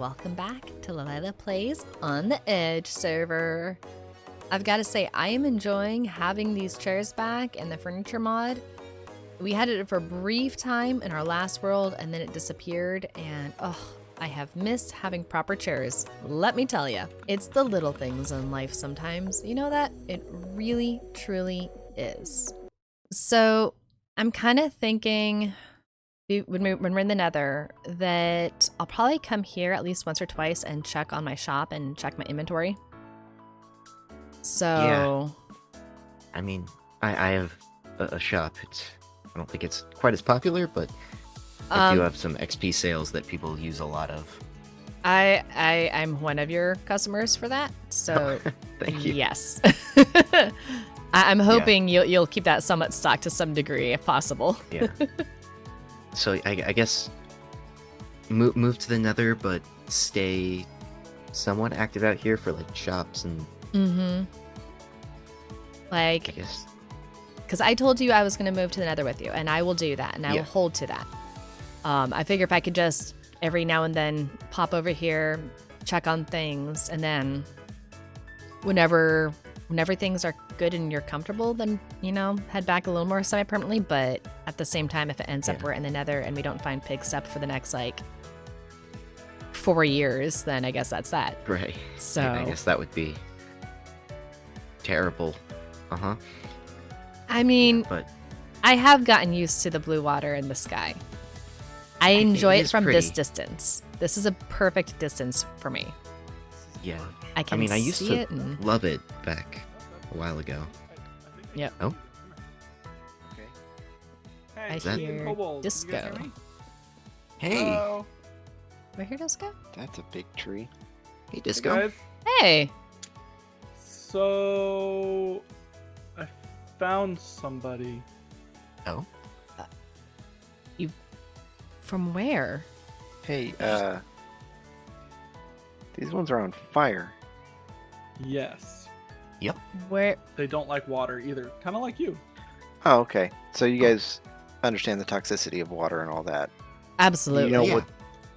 welcome back to Lila Plays on the Edge server. I've got to say, I am enjoying having these chairs back and the furniture mod. We had it for a brief time in our last world and then it disappeared, and I have missed having proper chairs. Let me tell you, it's the little things in life sometimes. You know that? It really, truly is. So I'm kind of thinking when we're in the Nether that I'll probably come here at least once or twice and check on my shop and check my inventory. So yeah. I mean, I have a shop. I don't think it's quite as popular, but I do have some XP sales that people use a lot of. I'm one of your customers for that, so thank you. Yes. I'm hoping you'll keep that somewhat stocked to some degree if possible. Yeah. So I guess move to the Nether, but stay somewhat active out here for like shops and. Like, I guess. Because I told you I was going to move to the Nether with you, and I will do that, and I will hold to that. I figure if I could just every now and then pop over here, check on things, and then whenever things are good and you're comfortable, then, you know, head back a little more semi-permanently. But at the same time, if it ends up we're in the Nether and we don't find pig step for the next, like, 4 years, then I guess that's that. Right. So I guess that would be terrible. I mean, but I have gotten used to the blue water and the sky. I enjoy it from this distance. This is a perfect distance for me. Yeah. I mean, I used to and love it back a while ago. Yep. Oh. Okay. I Hey, hear Kobold, disco. you guys hear me? Hey. Hello. Where here disco? That's a big tree. Hey, Hey, Disco. guys. Hey. So I found somebody. Oh. From where? Hey, these ones are on fire. Yes. Yep. Where? They don't like water either. Kind of like you. Oh, okay. So you guys understand the toxicity of water and all that. Absolutely. You know Yeah. what?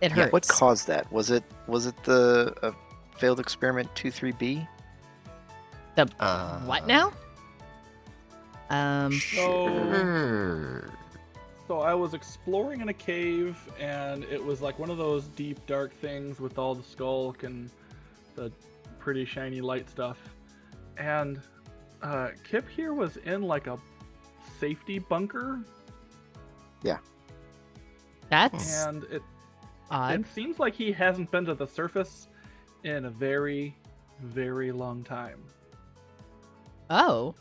It hurts. What caused that? Was it the failed experiment 23B? The what now? Sure. So I was exploring in a cave, and it was like one of those deep, dark things with all the skulk and the pretty shiny light stuff. And Kip here was in like a safety bunker, That's and it odd. seems like he hasn't been to the surface in a very, very long time. Oh.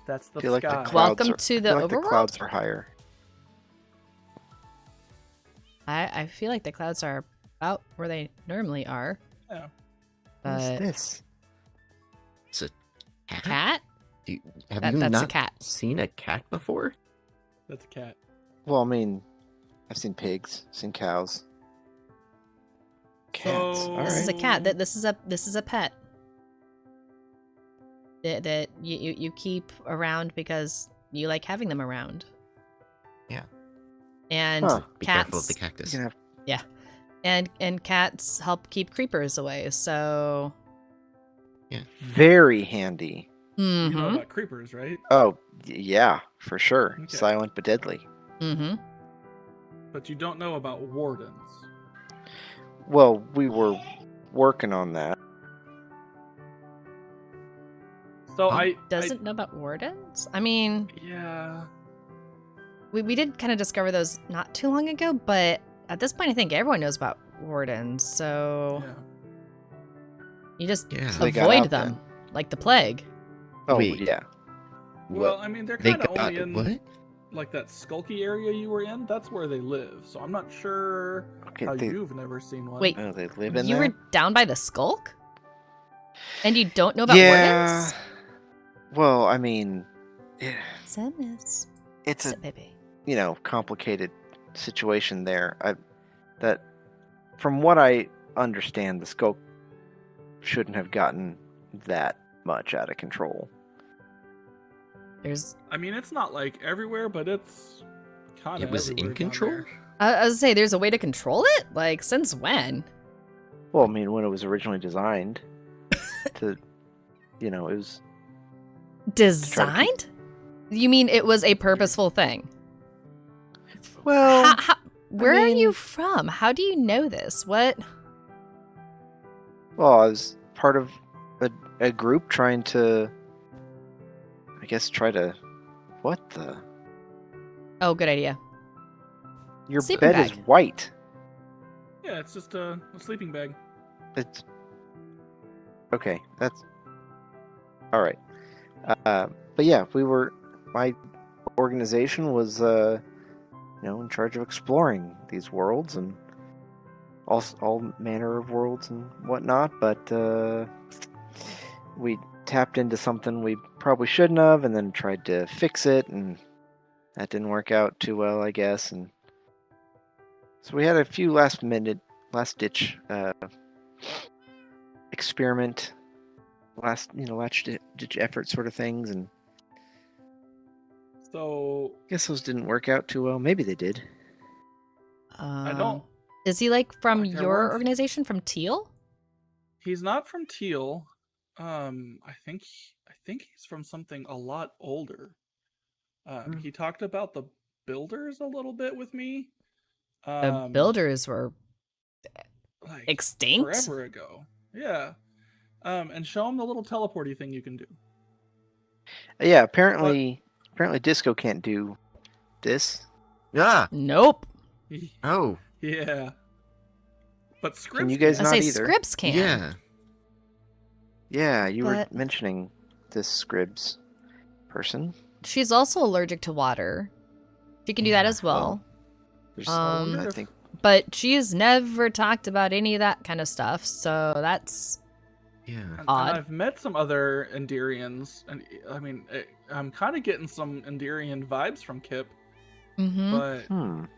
That's the I feel like the sky. clouds Welcome are, to the I feel like the overworld? clouds are higher. I feel like the clouds are about where they normally are. Yeah. What is But this? It's a cat? cat? Have That's you a not cat. seen a cat before? That's a cat. Well, I mean, I've seen pigs, seen cows. Cats. So- All This is a right. cat. This is a pet. That you keep around because you like having them around. Yeah. And Huh. Be cats careful of the cactus. You can have and cats help keep creepers away. So very handy. You know mhm. about creepers, right? Oh, yeah, for sure. Okay. Silent but deadly. Mhm. But you don't know about wardens. Well, we were working on that. So Huh? Doesn't know about wardens? I mean, yeah. we did kind of discover those not too long ago, but at this point I think everyone knows about wardens. So Yeah. you just Yeah. So they got avoid out them then. like the plague. Oh, Wait. yeah. Well, I mean, they're They kind of got only in what? like that skulky area you were in. That's where they live. So I'm not sure Okay, how they, you've never seen one. Wait, oh, they live in You there? were down by the skulk? And you don't know about Yeah. wardens? Well, I mean, yeah, Sadness. it's a, Sit, baby. complicated situation there. That, from what I understand, the scope shouldn't have gotten that much out of control. There's I mean, it's not like everywhere, but it's kind of. It was in control? I was gonna say, there's a way to control it? Like, since when? Well, I mean, when it was originally designed to, it was Designed? You mean it was a purposeful thing? well. Where are you mean- from? How do you know this? What? Well, I was part of a group trying to, I guess, what the? Oh, good idea. Your Sleeping bed is bag. white. Yeah, it's just a sleeping bag. It's okay. That's all right. But yeah, my organization was, in charge of exploring these worlds and all manner of worlds and whatnot. But we tapped into something we probably shouldn't have, and then tried to fix it, and that didn't work out too well, I guess. And so we had a few last ditch experiment, last ditch effort sort of things, and So I guess those didn't work out too well. Maybe they did. I don't. Is he like from Like, I your weren't- organization, from Teal? He's not from Teal. I think he's from something a lot older. He talked about the builders a little bit with me. The builders were like extinct? forever ago. Yeah. And show him the little teleporty thing you can do. Yeah, apparently Disco can't do this. Ah! Nope. Oh, Yeah. But Scripps Can you guys I not say either? Scripps can. yeah. Yeah, you were But- mentioning this Scribs person. She's also allergic to water. She can do that Yeah, as well. There's, Um, I think But she's never talked about any of that kind of stuff, so that's Yeah. And odd. I've met some other Endirians, and I mean, I'm kind of getting some Endirian vibes from Kip, mhm, but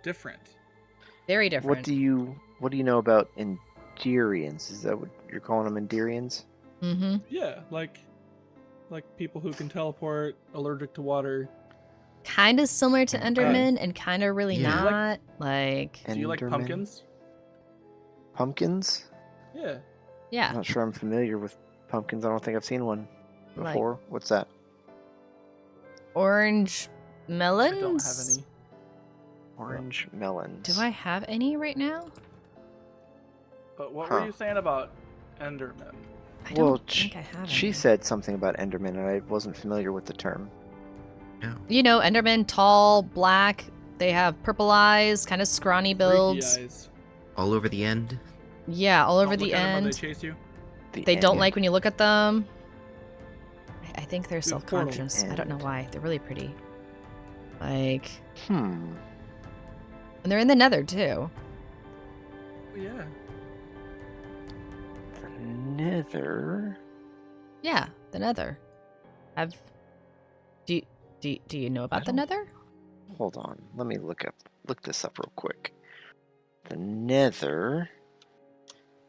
different. very different. What do you know about Endirians? Is that what you're calling them, Endirians? Mhm. Yeah, like people who can teleport, allergic to water. Kind of similar to Okay. Enderman, and kind of really Yeah. not. Like, Do you like Enderman? pumpkins? Pumpkins? Yeah. I'm yeah, not sure I'm familiar with pumpkins. I don't think I've seen one Like- before. What's that? orange melons. I don't have any. Orange melons. Do I have any right now? But what Huh. were you saying about Enderman? I don't Well, think I have. She any. said something about Enderman, and I wasn't familiar with the term. No. You know, Enderman, tall, black. They have purple eyes, kind of scrawny builds. Freaky eyes. All over the end. Yeah, all over Don't the look at 'em when end. they chase you. They don't end. like when you look at them. I think they're Dude, self-conscious. portal. I don't know why. They're really pretty. Like, Hmm. and they're in the Nether too. Oh, yeah. The Nether. Yeah, the Nether. Do you know about the don't- Nether? Hold on. Let me look this up real quick. The Nether.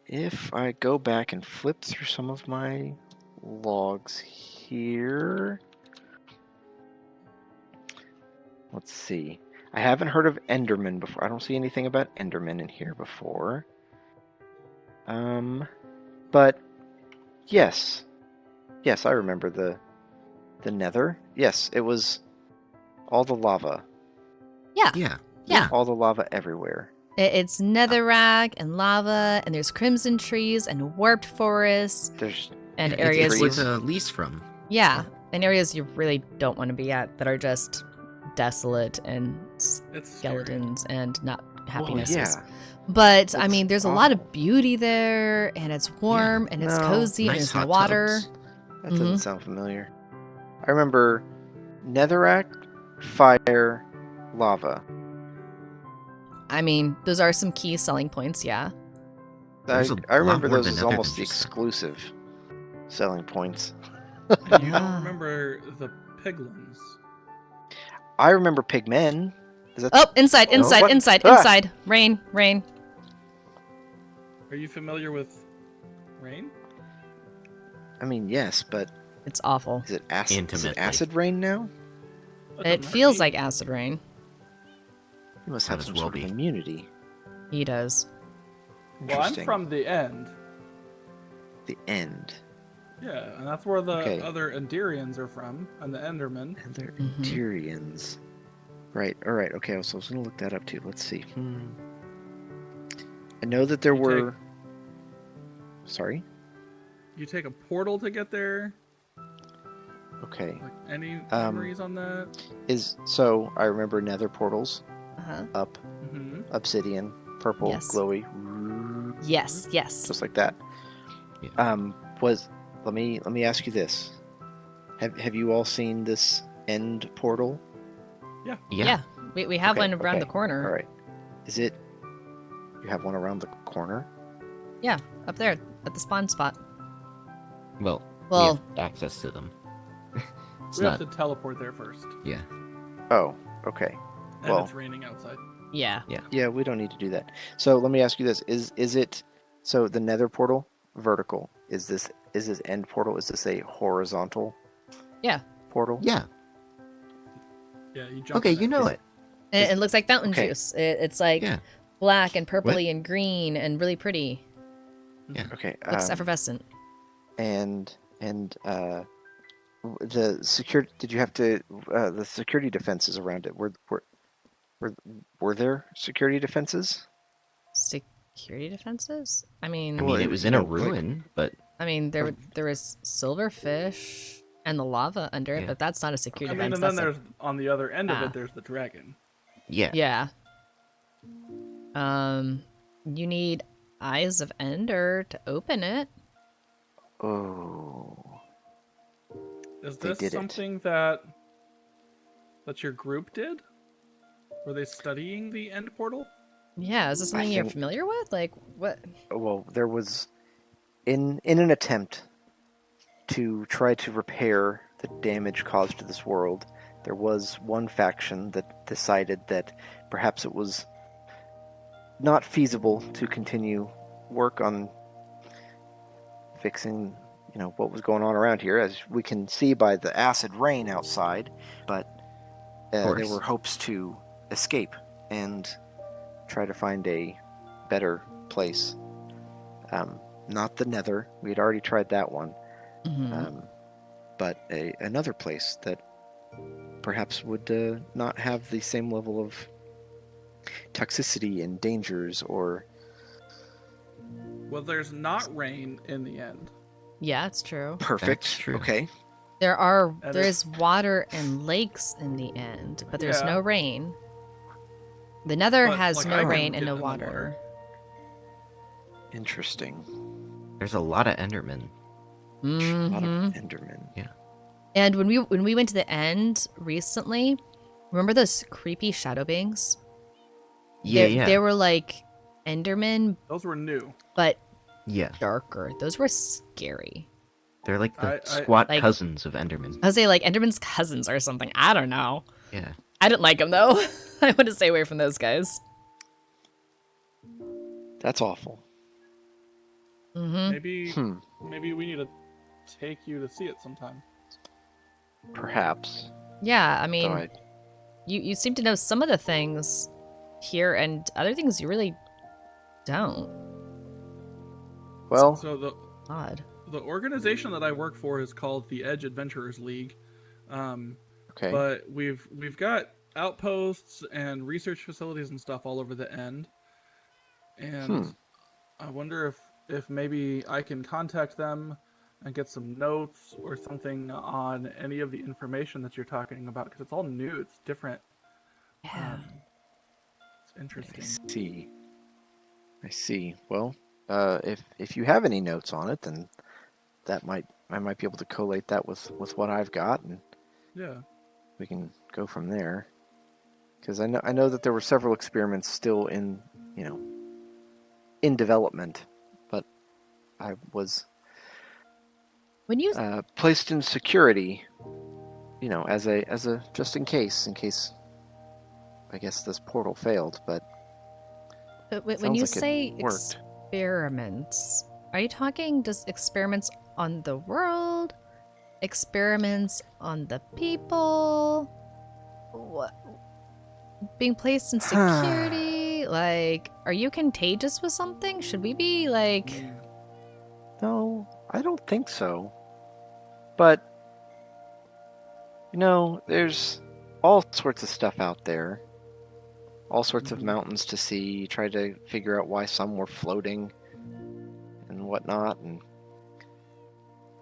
If I go back and flip through some of my logs here. Let's see. I haven't heard of Enderman before. I don't see anything about Enderman in here before. But yes. Yes, I remember the Nether. Yes, it was all the lava. Yeah. Yeah. All the lava everywhere. It's netherrack and lava, and there's crimson trees and warped forests There's and It's areas. where the least from. Yeah, and areas you really don't want to be at that are just desolate and It's scary. skeletons and not well, happinesses. yeah. But I It's mean, there's a lot awful. of beauty there, and it's warm and it's No. cozy and Nice there's no hot water. tubs. That Mhm. doesn't sound familiar. I remember netherrack, fire, lava. I mean, those are some key selling points, yeah. There's a I remember lot more those to as nether almost than the just that. exclusive selling points. And you Yeah. don't remember the piglins. I remember pigmen. Is that Oh, inside, Oh, inside, what? inside, Ah! inside. Rain, rain. Are you familiar with rain? I mean, yes, but It's awful. is it acid? Is it Intimately. acid rain now? That It doesn't hurt feels me. like acid rain. You must Might have as some well sort of be. immunity. He does. Well, I'm Interesting. from the end. the end. Yeah, and that's where the Okay. other Enderians are from, and the Endermen. And they're Mhm. Tyrians. Right, alright, okay, so I was gonna look that up too. Let's see. I know that there You were. Sorry? You take a portal to get there. Okay. Like, any memories on that? So I remember nether portals Uh-huh. up, Mm-hmm. obsidian, purple, Yes. glowy. Yes, yes. Just like that. Yeah. Let me ask you this. Have you all seen this end portal? Yeah. We have Okay, one around the okay, corner. All right. Is it? You have one around the corner? Yeah, up there at the spawn spot. Well, Well, we have access to them. It's We not. have to teleport there first. Yeah. Oh, okay. And Well- it's raining outside. yeah. Yeah, we don't need to do that. So let me ask you this: Is it? So the nether portal vertical is this end portal? Is this a horizontal? Yeah. Portal. Yeah. Yeah, you jump Okay, in you know Is- it. It looks like fountain Okay. juice. It's like Yeah. black and purpley and green and really pretty. Okay. Looks effervescent. And the security. Did you have to the security defenses around it? Were there security defenses? Security defenses? I mean, I Well, mean, it was in you a know, like- ruin, but there was silverfish and the lava under it, Yeah. but that's not a security I mean, defense. and then That's there's on the other end of Ah. it, there's the dragon. yeah. yeah. You need Eyes of Ender to open it. Oh. Is They this did it. something that your group did? Were they studying the end portal? Yeah, is this I something you're think- familiar with? Like what? Well, there was in an attempt to try to repair the damage caused to this world, there was one faction that decided that perhaps it was not feasible to continue work on fixing, what was going on around here, as we can see by the acid rain outside. But there course. were hopes to escape and try to find a better place. Not the Nether. We had already tried that one. Mhm. But another place that perhaps would not have the same level of toxicity and dangers or... Well, there's not rain in the end. Yeah, it's true. Perfect. That's true. Okay. And There's water and lakes in the end, but there's Yeah. no rain. The Nether But, has like, no I can rain get and no in the water. water. Interesting. There's a lot of Endermen. A lot of Mhm. Endermen. And when we went to the end recently, remember those creepy shadow beings? Yeah. They were like Endermen, Those were new. but Yeah. darker. Those were scary. They're like the I- squat like- cousins of Endermen. I would say like Enderman's cousins or something. I don't know. Yeah. I didn't like them though. I want to stay away from those guys. That's awful. Hmm Maybe we need to take you to see it sometime. Perhaps. Yeah, I Though mean, I- you seem to know some of the things here, and other things you really don't. Well, So Odd. the organization that I work for is called the Edge Adventurers League. okay. But we've got outposts and research facilities and stuff all over the end. And I wonder if maybe I can contact them and get some notes or something on any of the information that you're talking about, because it's all new, it's different. Yeah. It's interesting. I see. Well, if you have any notes on it, then I might be able to collate that with what I've got, and Yeah. we can go from there. Because I know that there were several experiments still in development, but I was When you placed in security, as a just in case I guess this portal failed. But when sounds you like it say worked. experiments, are you talking just experiments on the world? Experiments on the people? What? being placed in security? Like, are you contagious with something? Should we be like... No, I don't think so. But, there's all sorts of stuff out there. All sorts of mountains to see. Try to figure out why some were floating and whatnot.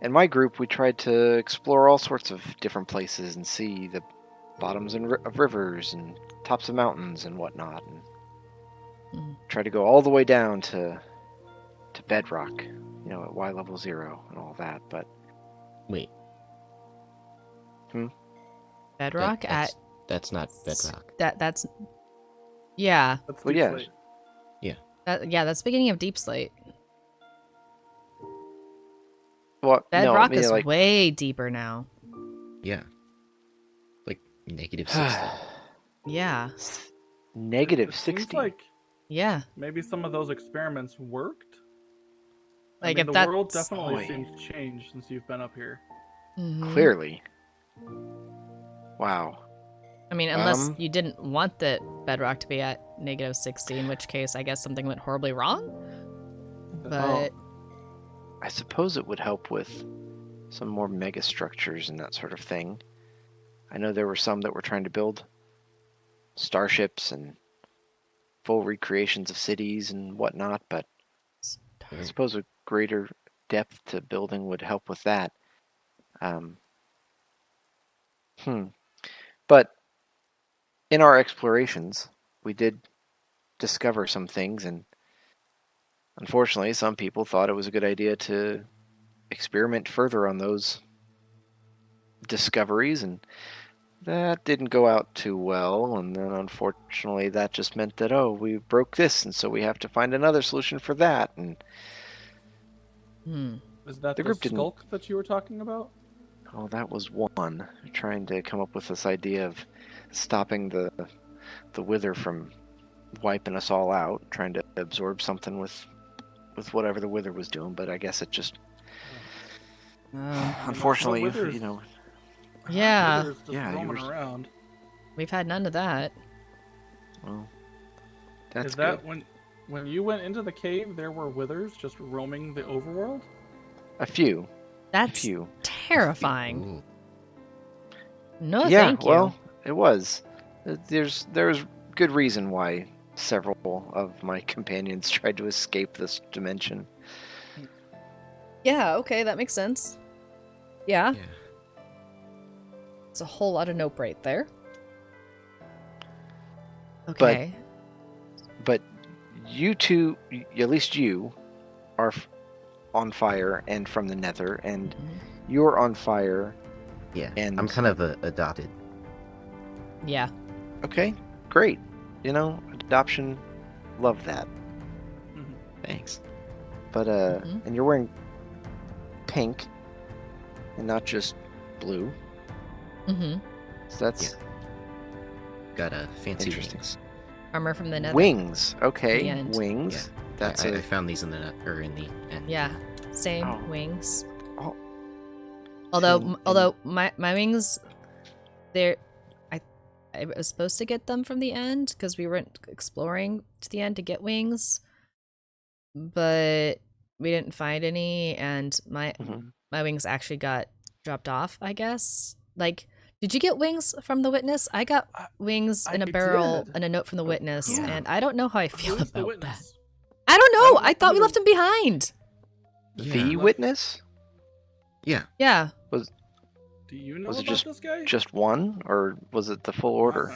And my group, we tried to explore all sorts of different places and see the bottoms of rivers and tops of mountains and whatnot. And try to go all the way down to bedrock, at Y level 0 and all that. But Wait. Bedrock that's not bedrock. That's yeah. That's Well, Deep yeah. Slate. That's beginning of Deep Slate. well, Bedrock no, I mean, is like, way deeper now. Yeah. Like -60. Yeah. negative It seems 60. like Yeah. maybe some of those experiments worked. Like, I if mean, the that's... world definitely Boy. seems changed since you've been up here. Mhm. Clearly. Wow. I mean, unless Um, you didn't want the bedrock to be at -60, in which case I guess something went horribly wrong. But I suppose it would help with some more mega structures and that sort of thing. I know there were some that were trying to build starships and full recreations of cities and whatnot, but I suppose a greater depth to building would help with that. But in our explorations, we did discover some things, and unfortunately, some people thought it was a good idea to experiment further on those discoveries, and that didn't go out too well. And then, unfortunately, that just meant that, we broke this, and so we have to find another solution for that. And Is that The the group didn't- skulk that you were talking about? that was one, trying to come up with this idea of stopping the wither from wiping us all out, trying to absorb something with whatever the wither was doing. But I guess it just, unfortunately, The withers- yeah, Withers just Yeah, you roaming were- around. we've had none of that. well, that's Is that good. when you went into the cave, there were withers just roaming the overworld? A few. That's few. terrifying. Ooh. No, Yeah, thank you. well, it was. There's good reason why several of my companions tried to escape this dimension. Yeah, okay, that makes sense. Yeah, Yeah. it's a whole lot of nope right there. Okay. But you two, at least you, are on fire and from the nether, and you're on fire. Yeah. And- I'm kind of adopted. Yeah. Okay, great. Adoption, love that. Thanks. But, Mhm. and you're wearing pink and not just blue. Mm-hmm. So that's Got a fancy Interesting. wings. Armor from the nether. wings. Okay, The end. wings. That's I found these in the end. Yeah, same Oh. wings. Oh. Although, Same, although my wings, I was supposed to get them from the end because we went exploring to the end to get wings, but we didn't find any, and my Mhm. wings actually got dropped off, I guess. Like, did you get wings from the witness? I got wings in a I barrel did. and a note from the witness, Yeah. and I don't know how I feel Who's the about that. witness? I don't know. I I thought we would've- left him behind. The Yeah. witness? Yeah. Yeah. Do you know Was it about just- this guy? Just one, or was it the full order?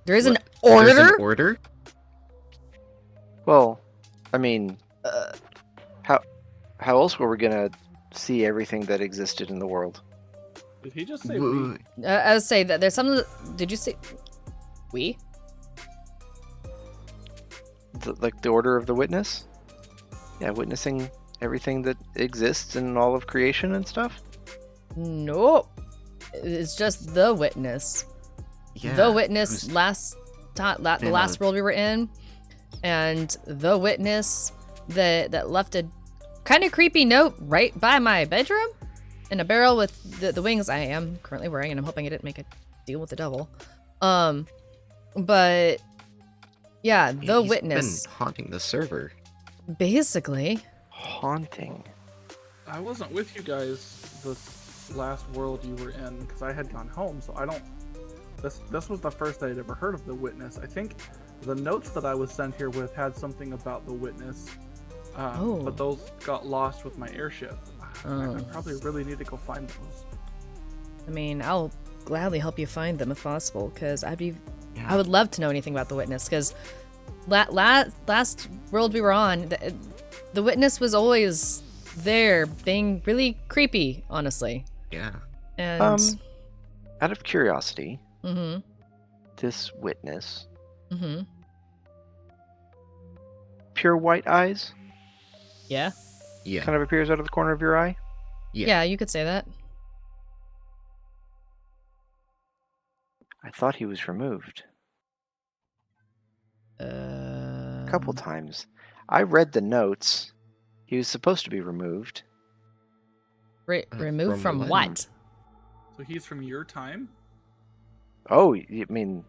There is an There's order. an order? Well, I mean, Uh, how else were we gonna see everything that existed in the world? Did he just say Wait, we? I would say that there's some. Did you say we? Like the order of the witness? Yeah, witnessing everything that exists in all of creation and stuff? Nope. It's just the witness. Yeah. The witness who's- last time, the in last a- world we were in, and the witness that left a kind of creepy note right by my bedroom in a barrel with the wings I am currently wearing, and I'm hoping I didn't make a deal with the devil. But yeah, the He's witness, been haunting the server. basically. Haunting. I wasn't with you guys this last world you were in because I had gone home, so I don't. This was the first I'd ever heard of the witness. I think the notes that I was sent here with had something about the witness, but those got lost with my airship. I probably really need to go find those. I mean, I'll gladly help you find them if possible, because I Yeah. would love to know anything about the witness, because last world we were on, the witness was always there, being really creepy, honestly. Yeah. And Out of curiosity, mm-hmm. this witness, Mm-hmm. pure white eyes, Yeah. Yeah. kind of appears out of the corner of your eye. Yeah. Yeah, you could say that. I thought he was removed a A couple times. I read the notes. He was supposed to be removed. removed from from what? what? So he's from your time? Oh, I mean,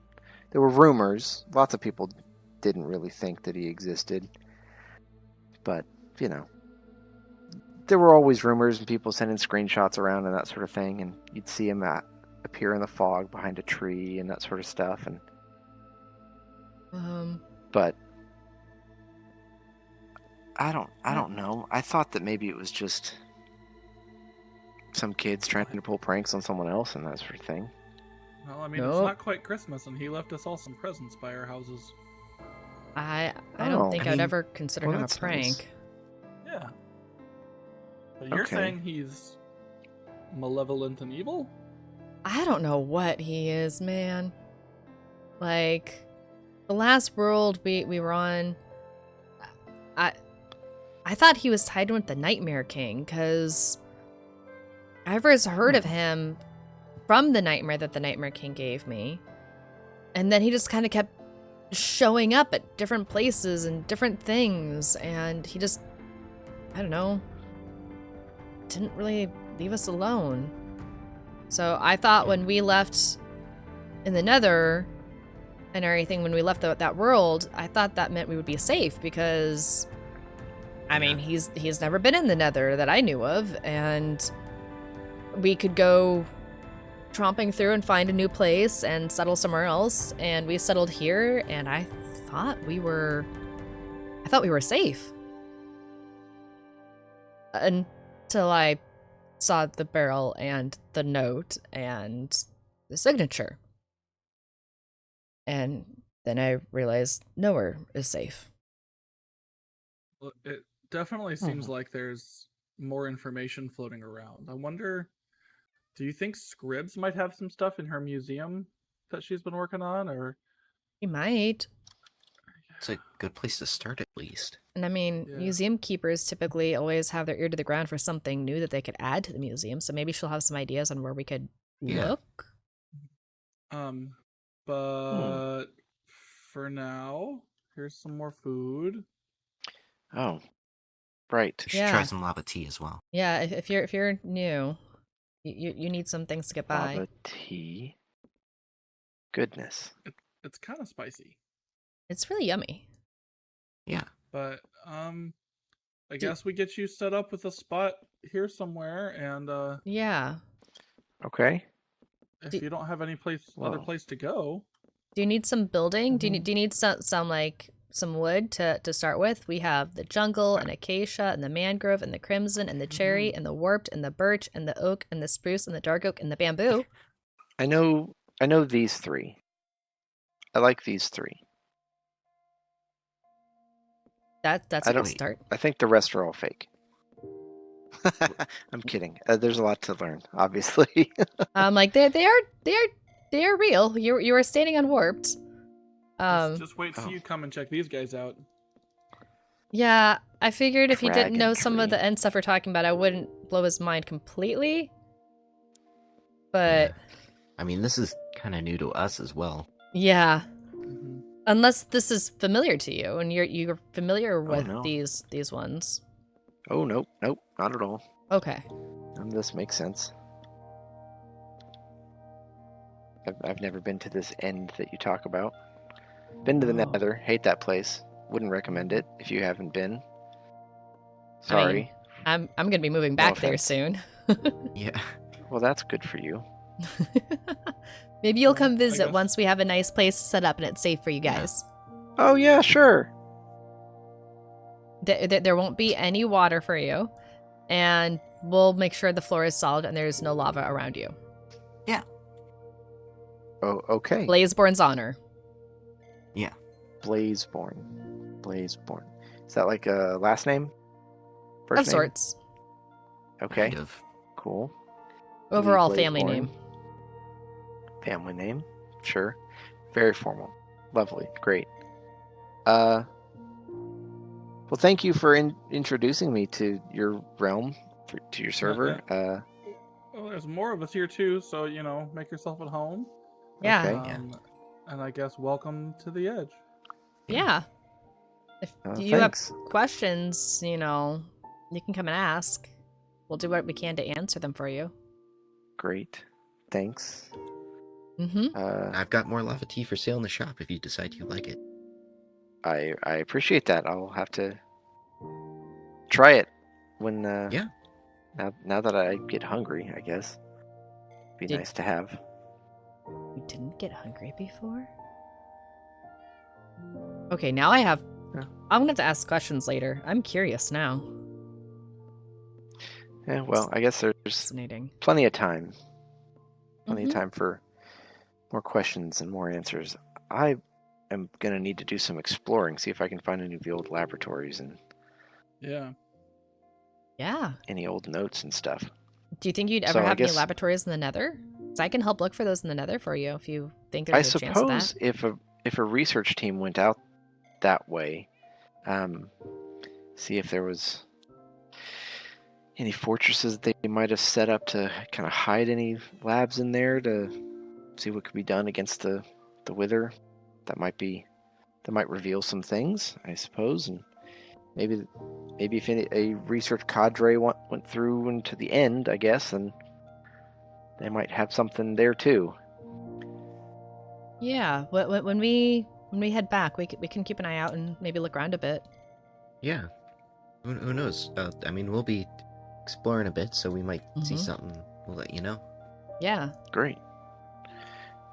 there were rumors. Lots of people didn't really think that he existed. But, you know, there were always rumors and people sending screenshots around and that sort of thing. And you'd see him appear in the fog behind a tree and that sort of stuff. And but I don't know. I thought that maybe it was just some kids trying to pull pranks on someone else and that sort of thing. Well, I mean, Nope. it's not quite Christmas, and he left us all some presents by our houses. I Oh, don't think I I'd mean, ever consider well, him a that's nice. prank. Yeah. But you're Okay. saying he's malevolent and evil? I don't know what he is, man. Like, the last world we were on, I thought he was tied in with the Nightmare King, because I first heard of him from the nightmare that the Nightmare King gave me. And then he just kind of kept showing up at different places and different things, and he just, I don't know, didn't really leave us alone. So I thought when we left in the Nether and everything, when we left that world, I thought that meant we would be safe, because I mean, he's never been in the Nether that I knew of, and we could go tromping through and find a new place and settle somewhere else. And we settled here, and I thought we were safe until I saw the barrel and the note and the signature, and then I realized nowhere is safe. Well, it definitely seems like there's more information floating around. I wonder, do you think Scribs might have some stuff in her museum that she's been working on, or? He might. It's a good place to start, at least. And I mean, Yeah. museum keepers typically always have their ear to the ground for something new that they could add to the museum. So maybe she'll have some ideas on where we could Yeah. look. But for now, here's some more food. Oh, right. You should Yeah. try some lava tea as well. Yeah, if you're new, you need some things to get by. Lava tea. Goodness. It's kind of spicy, It's really yummy. Yeah. but I guess we get you set up with a spot here somewhere, and Yeah. Okay. if Do- you don't have any other Whoa. place to go, Do you need some building? Do you need some like some wood to start with? We have the jungle and acacia and the mangrove and the crimson and the cherry and the warped and the birch and the oak and the spruce and the dark oak and the bamboo. I know these three. I like these three. That's I a good don't- start. I think the rest are all fake. I'm kidding. There's a lot to learn, obviously. Like they are real. You are standing on warped. just wait till oh. you come and check these guys out. Yeah, I figured if you didn't Dragon know some of the tree. end stuff we're talking about, I wouldn't blow his mind completely. But I mean, this is kind of new to us as well. yeah, Mhm. unless this is familiar to you and you're familiar with no. these ones. Oh, nope, not at all. Okay. This makes sense. I've never been to this end that you talk about. Been to the Oh. Nether. Hate that place. Wouldn't recommend it if you haven't been. I Sorry. mean, I'm gonna be moving No back there offense. soon. Yeah. Well, that's good for you. Maybe you'll Well, come I visit guess- once we have a nice place set up and it's safe for you Yeah. guys. Oh yeah, sure. There won't be any water for you, and we'll make sure the floor is solid and there's no lava around you. Oh, okay. Blazeborn's honor. Blazeborn. Blazeborn. Is that like a last name? Of First name? sorts. Okay. Kind of. Cool. Overall Lee family Blazeborn. name. Family name. Sure. Very formal. Lovely. Great. Well, thank you for introducing me to your realm, to your server. Well, there's more of us here too, so make yourself at home. Yeah. Okay. Yeah. And I guess welcome to the edge. Yeah. If you have Thanks. questions, you can come and ask. We'll do what we can to answer them for you. Great. Thanks. Mm-hmm. I've got more lava tea for sale in the shop if you decide you like it. I appreciate that. I'll have to try it when Yeah. Now that I get hungry, I guess. Be Did- nice to have. You didn't get hungry before? Okay, now I have... Yeah. I'm going to have to ask questions later. I'm curious now. Yeah, well, I guess there's Fascinating. plenty of time. Plenty Mhm. of time for more questions and more answers. I am gonna need to do some exploring, see if I can find any of the old laboratories and Yeah. Yeah. any old notes and stuff. Do you think you'd So ever I have any guess- laboratories in the Nether? 'Cause I can help look for those in the Nether for you if you think I there's a chance of that. suppose if a research team went out that way, see if there was any fortresses they might have set up to kind of hide any labs in there to see what could be done against the wither. That might reveal some things, I suppose, and maybe if a research cadre went through into the end, I guess, and they might have something there too. Yeah. When we head back, we can keep an eye out and maybe look around a bit. Yeah. Who knows? I mean, we'll be exploring a bit, so we might see Mhm. something. We'll let you know. Yeah. Great.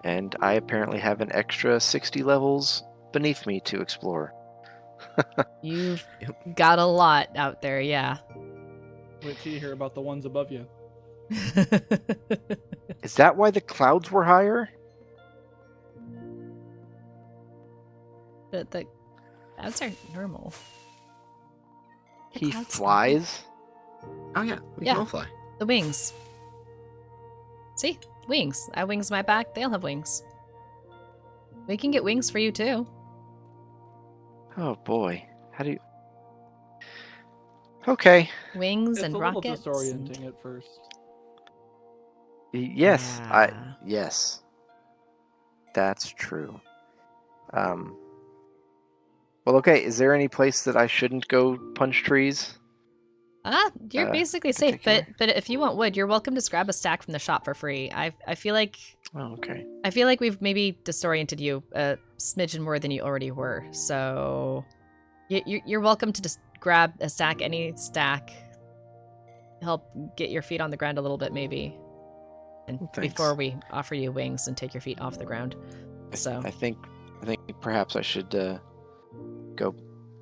And I apparently have an extra 60 levels beneath me to explore. You've Yep. got a lot out there, yeah. Wait till you hear about the ones above you. Is that why the clouds were higher? But the clouds are normal. The He clouds- flies? Oh yeah, we Yeah. can all fly. The wings. See? Wings. I have wings on my back. They all have wings. We can get wings for you too. Oh boy. How do you... Okay. Wings It's and a little rockets. disorienting at first. Yes. Yeah. Yes. That's true. Well, okay. Is there any place that I shouldn't go punch trees? You're basically safe, particular? but if you want wood, you're welcome to just grab a stack from the shop for free. I feel like Oh, okay. we've maybe disoriented you a smidgen more than you already were. So you're welcome to just grab a stack, any stack. Help get your feet on the ground a little bit, maybe. And Thanks. before we offer you wings and take your feet off the ground. So I think perhaps I should go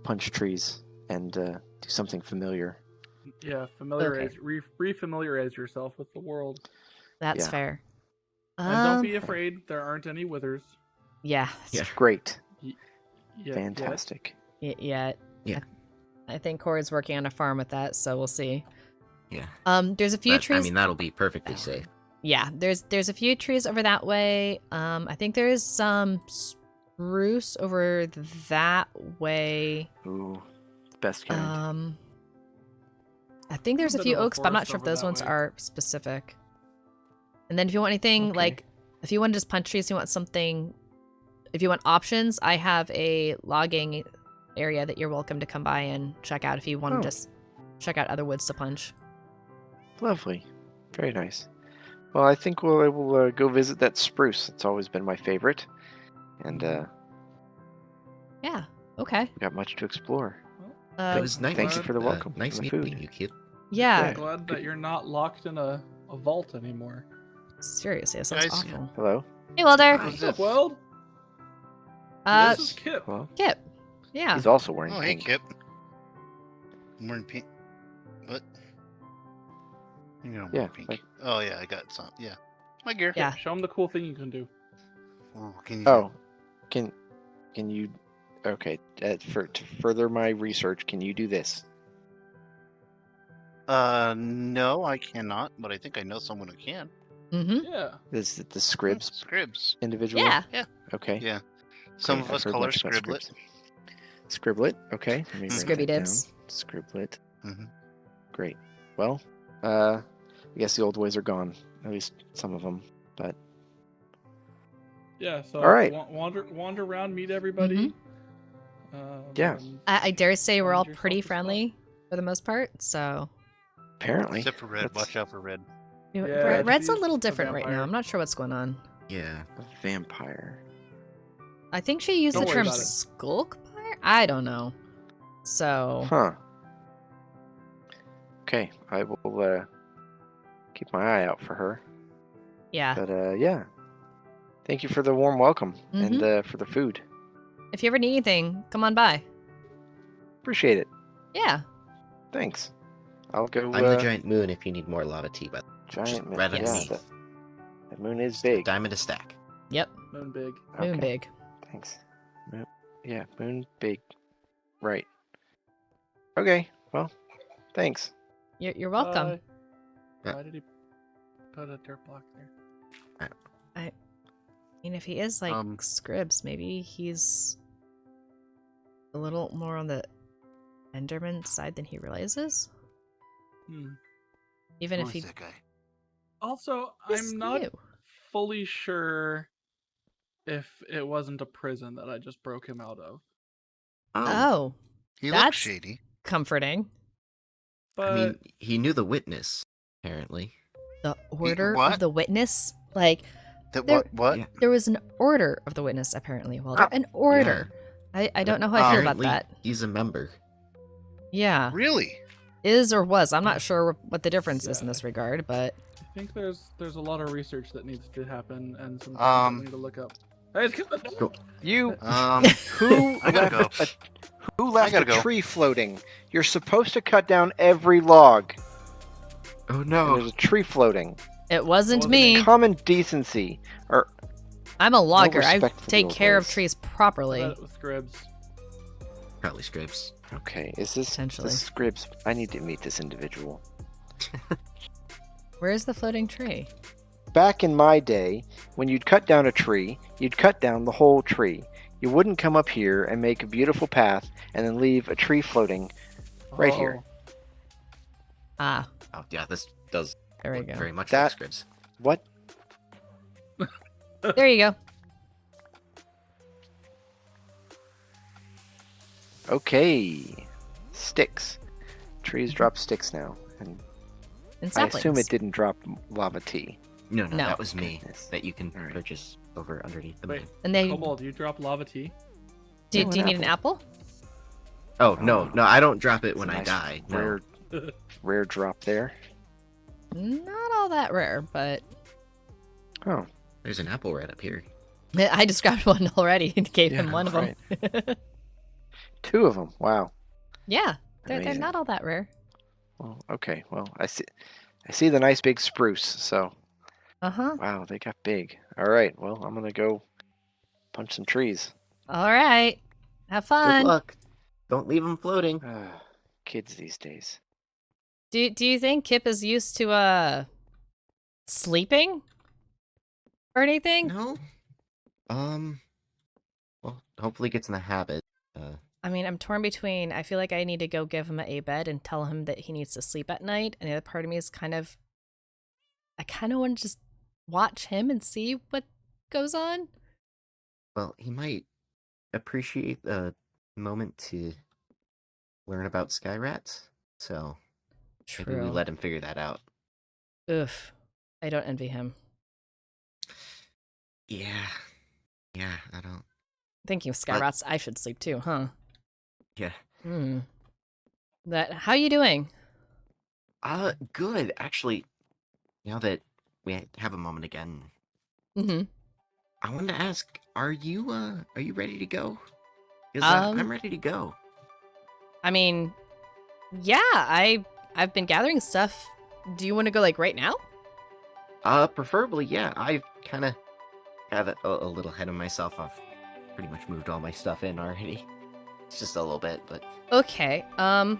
punch trees and do something familiar. Yeah, refamiliarize yourself with the world. that's Yeah. fair. And don't be afraid, there aren't any withers. Yeah. Yeah. Great. Yet. Fantastic. Yeah. Yeah. I think Corey's working on a farm with that, so we'll see. Yeah. There's a few But, trees. I mean, that'll be perfectly safe. Yeah, there's a few trees over that way. I think there is some spruce over that way. Ooh, best kind. I think there's a Bit few of a oaks, but I'm not forest sure if over those that ones way. are specific. And then if you want anything Okay. like, if you want to just punch trees, you want something. If you want options, I have a logging area that you're welcome to come by and check out if you want Oh. to just check out other woods to punch. Lovely. Very nice. Well, I think we'll go visit that spruce. It's always been my favorite. And Yeah. Okay. We got much to explore. It was nice. Thank you for the welcome Nice and the meeting food. you, Kip. Yeah. I'm glad that you're not locked in a vault anymore. Seriously, that sounds Guys. awful. Hello. Hey, Wilder. Hi. What's up, Weld? Uh, This is Kip. Hello. Kip. Yeah. He's also wearing Oh, hey, pink. Kip. I'm wearing pink. What? You know, I'm Yeah, wearing pink. like- Oh, yeah, I got some. Yeah. My gear. Yeah. Show him the cool thing you can do. Oh, can you Oh, can you? Okay. To further my research, can you do this? No, I cannot, but I think I know someone who can. Mm-hmm. Yeah. Is it the Scribs Scribs. individual? Yeah. Okay. Yeah. Some Great, of I've us heard call her much about Scriblet. Scriblet. Okay. Let me write Scribby that down. dibs. Scriblet. Mm-hmm. Great. Well, I guess the old ways are gone. At least some of them. But Yeah. So All right. wander around, meet everybody. Yeah. and I dare say we're all find yourself pretty a spot. friendly for the most part. So apparently, Except for Red. that's Watch out for Red. Yeah, Red's a she's little a different right now. vampire. I'm not sure what's going on. Yeah. a vampire. I think she used Don't the worry term about it. skulkpire. I don't know. So Huh. Okay. I will keep my eye out for her. yeah. But yeah. Thank you for the warm welcome Mm-hmm. and for the food. If you ever need anything, come on by. Appreciate it. Yeah. Thanks. I'll go. I'm the giant moon if you need more lava tea, but giant just moon. right Yeah, underneath. the moon is Just a big. diamond a stack. Yep. Moon big. Moon Okay, big. Thanks. Yeah, moon big. Right. Okay. Well, thanks. You're welcome. Bye. Yeah. Why did he put a dirt block there? I mean, if he is like Um, Scribs, maybe he's a little more on the Enderman side than he realizes. Hmm. Even if Who he is that guy? Also, Yes, I'm not you. fully sure if it wasn't a prison that I just broke him out of. Oh, He That's- looks shady. comforting. But I mean, he knew the witness, apparently. The order of what? the witness, like That There- what? What? Yeah. there was an order of the witness. Apparently, Walter, an order. I don't know how I feel about Apparently, that. He's a member. Yeah, Really? is or was. I'm not sure what the difference is in Yeah. this regard, but I think there's a lot of research that needs to happen and some things Um, that we need to look up. Hey, You Who? who I gotta left go. who left gotta a go. tree floating? You're supposed to cut down every log. Oh And no. there's a tree floating. it wasn't Wasn't me. Common decency. Or I'm a logger. I respect for the take old care of ways. trees properly. That with Scribs. Probably Scripps. okay, is this Potentially. the Scribs? I need to meet this individual. Where's the floating tree? Back in my day, when you'd cut down a tree, you'd cut down the whole tree. You wouldn't come up here and make a beautiful path and then leave a tree floating right here. Ah, Oh yeah, this does there we look go. very much That- like Scripps. What? There you go. Okay. Sticks. Trees drop sticks now. And And I saplings. assume it didn't drop lava tea. No, No. that was me. Goodness. That you can Alright. purchase over underneath the Wait. moon. And they Cobalt, do you drop lava tea? do. Oh, Do you an need an apple? Oh no, I don't drop it It's a when I nice die. No. Rare, rare drop there. Not all that rare, but Oh, There's an apple right up here. I described one already and gave him Yeah, one of them. two of them. Wow. Yeah, they're Amazing. not all that rare. Well, okay. Well, I see the nice big spruce. So, Uh huh. wow, they got big. All right. Well, I'm gonna go punch some trees. All right. Have Good fun. luck. Don't leave them floating. Kids these days. Do you think Kip is used to sleeping or anything? No. Well, hopefully gets in the habit. I mean, I'm torn between. I feel like I need to go give him a bed and tell him that he needs to sleep at night, and the other part of me is I kind of want to just watch him and see what goes on. Well, he might appreciate the moment to learn about sky rats. So maybe we True. let him figure that out. Oof. I don't envy him. Yeah. Yeah, I don't. Thinking of Skyrots, I should sleep too, huh? Yeah. How you doing? Good. Actually, now that we have a moment again, Mm-hmm. I wanted to ask, are you ready to go? Because I'm ready to go. I mean, yeah, I've been gathering stuff. Do you want to go like right now? Preferably, yeah. I've kind of got a little ahead of myself. I've pretty much moved all my stuff in already. It's just a little bit, but Okay. I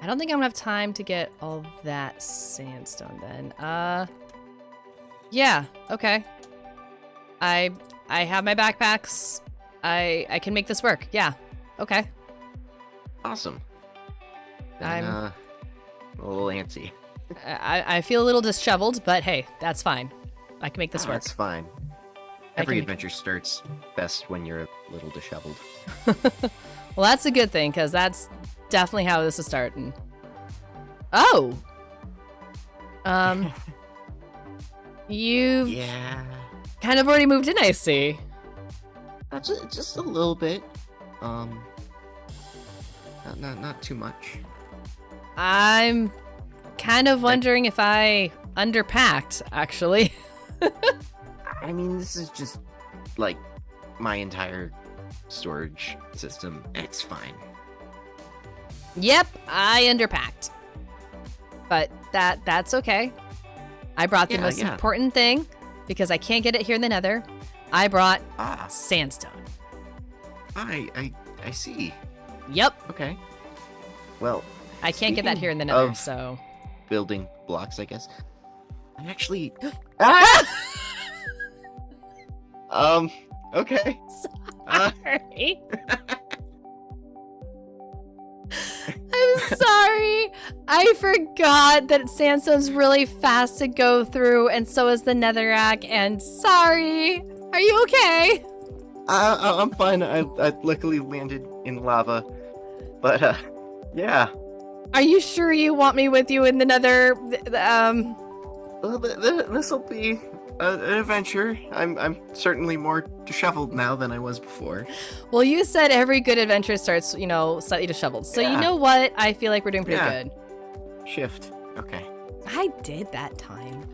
don't think I'm gonna have time to get all that sandstone then. Yeah. Okay. I have my backpacks. I can make this work. Yeah. Okay. awesome. Then, I'm- a little antsy. I feel a little disheveled, but hey, that's fine. I can make this work. That's fine. I Every can- adventure starts best when you're a little disheveled. Well, that's a good thing, because that's definitely how this is starting. Oh! You've Yeah. kind of already moved in, I see. Just a little bit. Not too much. I'm kind of wondering if I underpacked, actually. I mean, this is just like my entire storage system. It's fine. Yep, I underpacked. But that's okay. I brought the Yeah, most yeah. important thing, because I can't get it here in the Nether. I brought Ah, sandstone. I see. Yep, Okay. Well, I can't get that Speaking here in the Nether, of- so... building blocks, I guess. I actually. Okay. Sorry. I'm sorry. I forgot that sandstone's really fast to go through, and so is the netherrack, and sorry. Are you okay? I'm fine. I luckily landed in lava, but yeah. Are you sure you want me with you in the nether? Well, this will be an adventure. I'm certainly more disheveled now than I was before. Well, you said every good adventure starts, slightly disheveled. So you Yeah. know what? I feel like we're doing pretty Yeah. good. Shift. Okay. I did that time.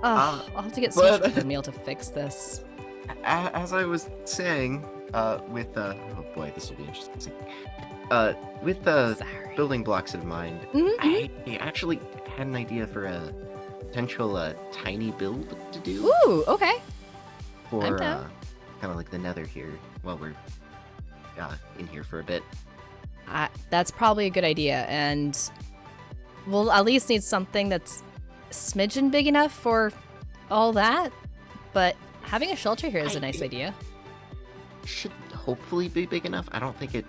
Uh, I'll have to get so but- much meal to fix this. As I was saying, with oh boy, this will be interesting. With the Sorry. building blocks in mind, Mhm. I actually had an idea for a potential tiny build to do Ooh, okay. for I'm down. kind of like the Nether here while we're in here for a bit. That's probably a good idea, and we'll at least need something that's smidgen big enough for all that. But having a shelter here is a nice idea. Should hopefully be big enough. I don't think it.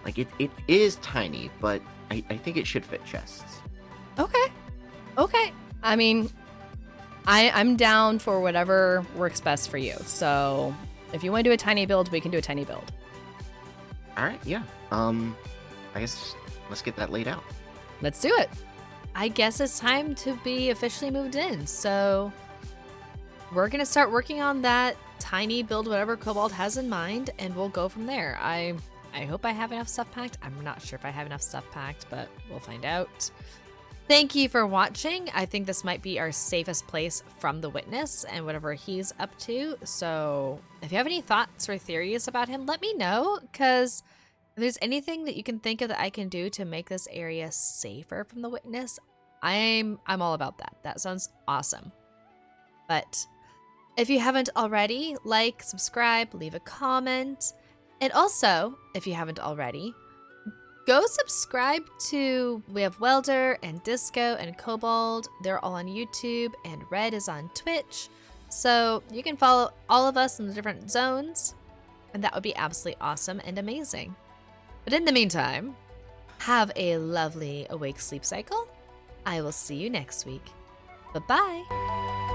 Like it is tiny, but I think it should fit chests. Okay. I mean, I'm down for whatever works best for you. So if you want to do a tiny build, we can do a tiny build. All right, yeah. I guess let's get that laid out. Let's do it. I guess it's time to be officially moved in. So we're going to start working on that tiny build, whatever Cobalt has in mind, and we'll go from there. I hope I have enough stuff packed. I'm not sure if I have enough stuff packed, but we'll find out. Thank you for watching. I think this might be our safest place from the witness and whatever he's up to. So if you have any thoughts or theories about him, let me know, because if there's anything that you can think of that I can do to make this area safer from the witness, I'm all about that. That sounds awesome. But if you haven't already, like, subscribe, leave a comment. And also, if you haven't already, go subscribe to, we have Welder and Disco and Kobold. They're all on YouTube, and Red is on Twitch. So you can follow all of us in the different zones, and that would be absolutely awesome and amazing. But in the meantime, have a lovely awake sleep cycle. I will see you next week. Bye-bye.